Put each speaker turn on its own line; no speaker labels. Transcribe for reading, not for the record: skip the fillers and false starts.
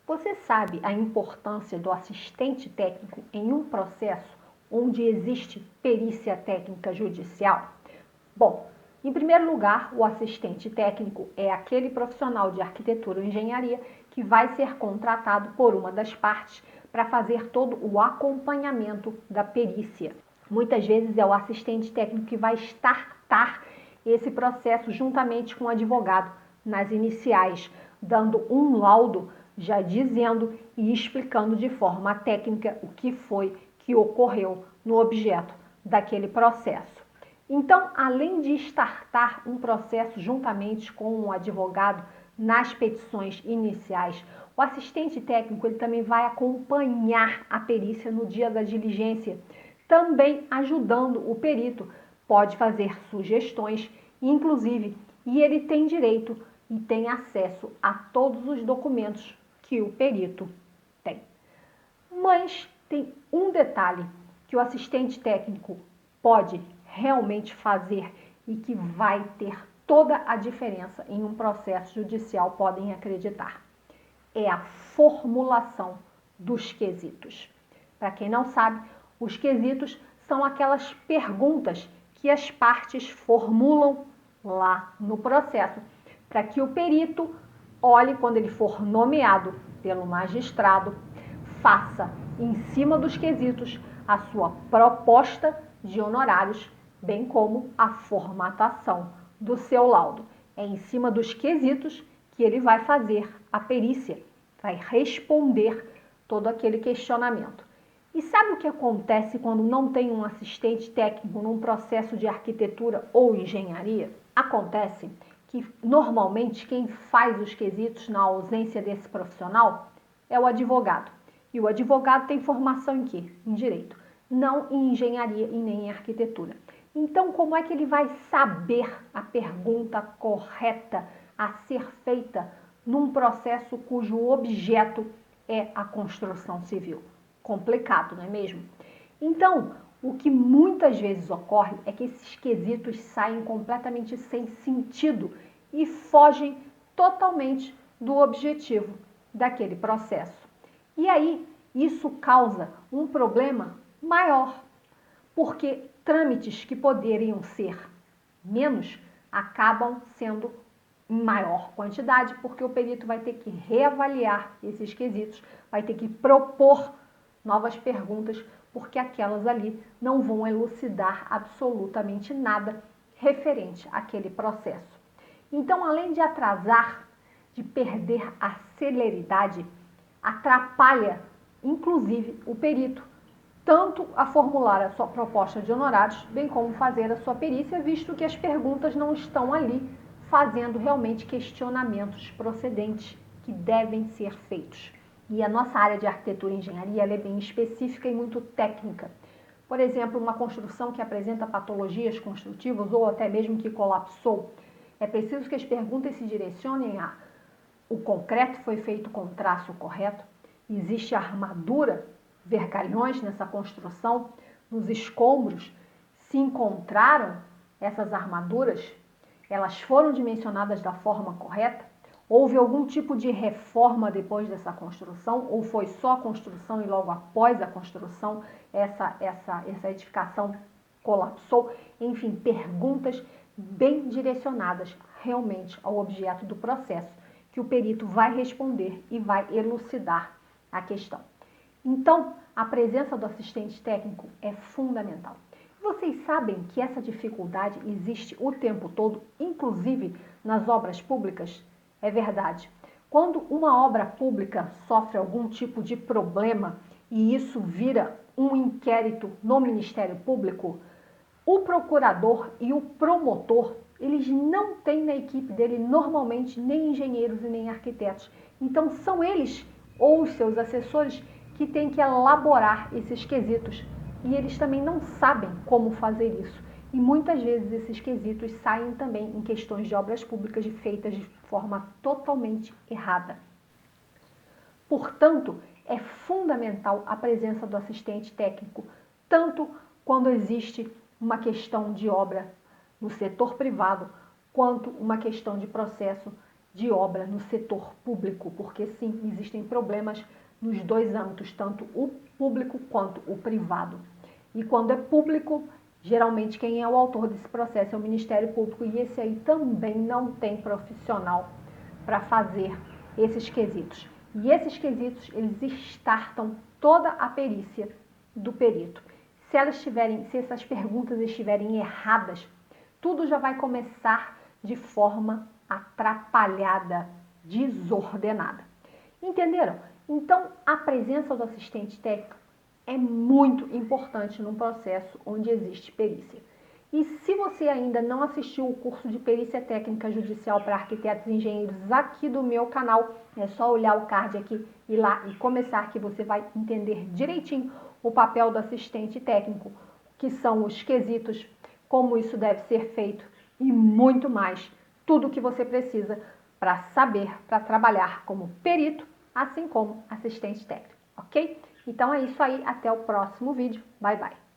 Você sabe a importância do assistente técnico em um processo onde existe perícia técnica judicial? Bom, em primeiro lugar, o assistente técnico é aquele profissional de arquitetura ou engenharia que vai ser contratado por uma das partes para fazer todo o acompanhamento da perícia. Muitas vezes é o assistente técnico que vai startar esse processo juntamente com o advogado nas iniciais, dando um laudo já dizendo e explicando de forma técnica o que foi que ocorreu no objeto daquele processo. Então, além de startar um processo juntamente com o advogado nas petições iniciais, o assistente técnico ele também vai acompanhar a perícia no dia da diligência, também ajudando o perito, pode fazer sugestões, inclusive, e ele tem direito e tem acesso a todos os documentos que o perito tem. Mas tem um detalhe que o assistente técnico pode realmente fazer e que vai ter toda a diferença em um processo judicial, podem acreditar. É a formulação dos quesitos. Para quem não sabe, os quesitos são aquelas perguntas que as partes formulam lá no processo, para que o perito olhe quando ele for nomeado pelo magistrado, faça em cima dos quesitos a sua proposta de honorários, bem como a formatação do seu laudo. É em cima dos quesitos que ele vai fazer a perícia, vai responder todo aquele questionamento. E sabe o que acontece quando não tem um assistente técnico num processo de arquitetura ou engenharia? Acontece que normalmente quem faz os quesitos na ausência desse profissional é o advogado. E o advogado tem formação em quê? Em direito, não em engenharia e nem em arquitetura. Então, como é que ele vai saber a pergunta correta a ser feita num processo cujo objeto é a construção civil? Complicado, não é mesmo? Então, o que muitas vezes ocorre é que esses quesitos saem completamente sem sentido e fogem totalmente do objetivo daquele processo. E aí, isso causa um problema maior, porque trâmites que poderiam ser menos acabam sendo em maior quantidade, porque o perito vai ter que reavaliar esses quesitos, vai ter que propor novas perguntas, porque aquelas ali não vão elucidar absolutamente nada referente àquele processo. Então, além de atrasar, de perder a celeridade, atrapalha, inclusive, o perito, tanto a formular a sua proposta de honorários, bem como fazer a sua perícia, visto que as perguntas não estão ali fazendo realmente questionamentos procedentes que devem ser feitos. E a nossa área de arquitetura e engenharia ela é bem específica e muito técnica. Por exemplo, uma construção que apresenta patologias construtivas ou até mesmo que colapsou, é preciso que as perguntas se direcionem a: o concreto foi feito com traço correto? Existe armadura, vergalhões nessa construção? Nos escombros se encontraram essas armaduras? Elas foram dimensionadas da forma correta? Houve algum tipo de reforma depois dessa construção? Ou foi só a construção e logo após a construção essa edificação colapsou? Enfim, perguntas bem direcionadas realmente ao objeto do processo, que o perito vai responder e vai elucidar a questão. Então, a presença do assistente técnico é fundamental. Vocês sabem que essa dificuldade existe o tempo todo, inclusive nas obras públicas? É verdade. Quando uma obra pública sofre algum tipo de problema e isso vira um inquérito no Ministério Público, o procurador e o promotor, eles não têm na equipe dele normalmente nem engenheiros e nem arquitetos. Então são eles ou os seus assessores que têm que elaborar esses quesitos. E eles também não sabem como fazer isso. E muitas vezes esses quesitos saem também em questões de obras públicas feitas de forma totalmente errada. Portanto, é fundamental a presença do assistente técnico, tanto quando existe uma questão de obra no setor privado, quanto uma questão de processo de obra no setor público, porque sim, existem problemas nos dois âmbitos, tanto o público quanto o privado. E quando é público, geralmente quem é o autor desse processo é o Ministério Público, e esse aí também não tem profissional para fazer esses quesitos. E esses quesitos, eles startam toda a perícia do perito. Se essas perguntas estiverem erradas, tudo já vai começar de forma atrapalhada, desordenada. Entenderam? Então, a presença do assistente técnico é muito importante num processo onde existe perícia. E se você ainda não assistiu o curso de Perícia Técnica Judicial para Arquitetos e Engenheiros aqui do meu canal, é só olhar o card aqui, ir lá e começar, que você vai entender direitinho o papel do assistente técnico, que são os quesitos, como isso deve ser feito e muito mais. Tudo o que você precisa para saber, para trabalhar como perito, assim como assistente técnico, ok? Então é isso aí, até o próximo vídeo. Bye, bye!